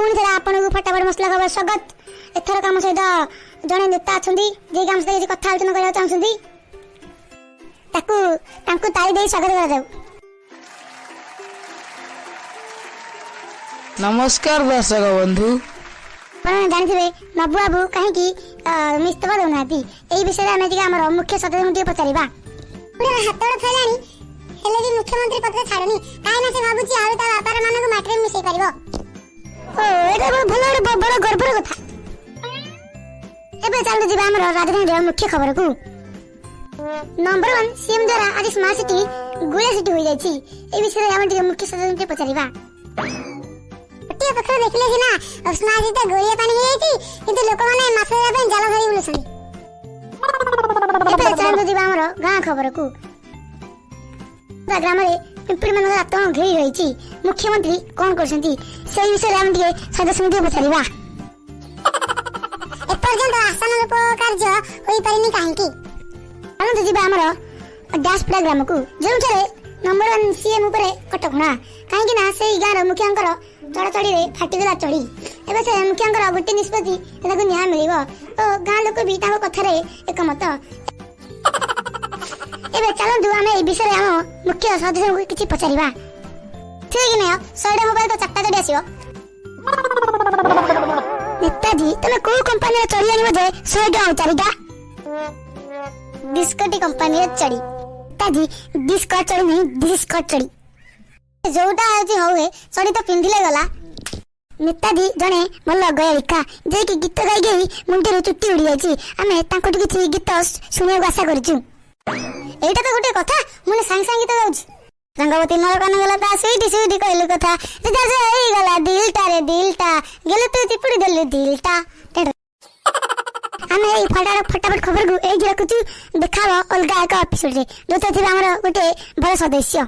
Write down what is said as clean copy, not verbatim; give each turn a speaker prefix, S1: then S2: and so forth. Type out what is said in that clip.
S1: पुणी थे आपन को फटाफट मसला खबर स्वागत। एथर काम सहित जड़े नेता अच्छा जे आम सहित कथा आलोचना करने चाहते ताली दे स्वागत करा।
S2: नमस्कार दर्शक बंधु।
S1: जानते नबू बाबू कहीं इस्तीफा दौना यही विषय में मुख्य सचेतन पचारा हाथ थैलानी हेले भी मुख्यमंत्री पद छाड़ुनी कहीं से भावुची आ बापार मान माटी मिसई पार बड़ गर्वर कथा। चलते जी राजधानी मुख्य खबर को नंबर 1 सीएम द्वारा आज स्मार्ट सिटी गुलिया सिटी हो जाए विषय में मुख्य सचेतन पचारा। पखर देखले सिना स्मार्ट सिटी गुलिया पानी हो जाए किंतु लोक माने माछ धरबा जाल धरी बुलछन। चलते जी गाँ खबर को ग्राम पिंपड़ी मान आतंक घेरी रही मुख्यमंत्री कौन कर विषय में सदस्य पचारा। एपर्यंत आसन रूप कार्य हो पारिनी कहीं चलते जी डैशपड़ा ग्राम को जो नंबर 1 सीएम कटकणा कहीं से गाँव मुखिया चढ़चढ़ी फाटीगला चढ़ी एवं से मुखिया गोटे निष्पत्ति न्याय मिल गाँ लोक भी कथार एकमत। एबे चलतु आम विषय आम मुख्य सदस्य को किसी पचारा ठीक कि नहीं 100 मोबाइल तो 4टा गाड़ी आसो। नेताजी तुम कौ कंपानी चढ़ी आनी जे 100 टका 4टा डिस्कटी कंपानी चढ़ी नेताजी डिस्कट चढ़ी नहीं डिस्कट चढ़ी जोटा हूँ चढ़ी तो पिंधिले गला। नेताजी जड़े भल गयिका जे कि गीत गाई गई मुंडे चुट्टी उड़ी जाए आम किसी गीत शुणा आशा करूँ। एटा तो गोटे कथा मुझे सांगे सांगे गीत गाउछ रंगवती नरकन गला ता स्वीटी स्वीटी कहलु कथा जे एई गला दिलटा रे दिलटा गेले तू चिपुड़ी देलु दिलटा। आमे एई फटाफट खबर को एई रखुछु देखाबो अलगा एक एपिसोड रे जो तो हमर गोटे भल सदस्य।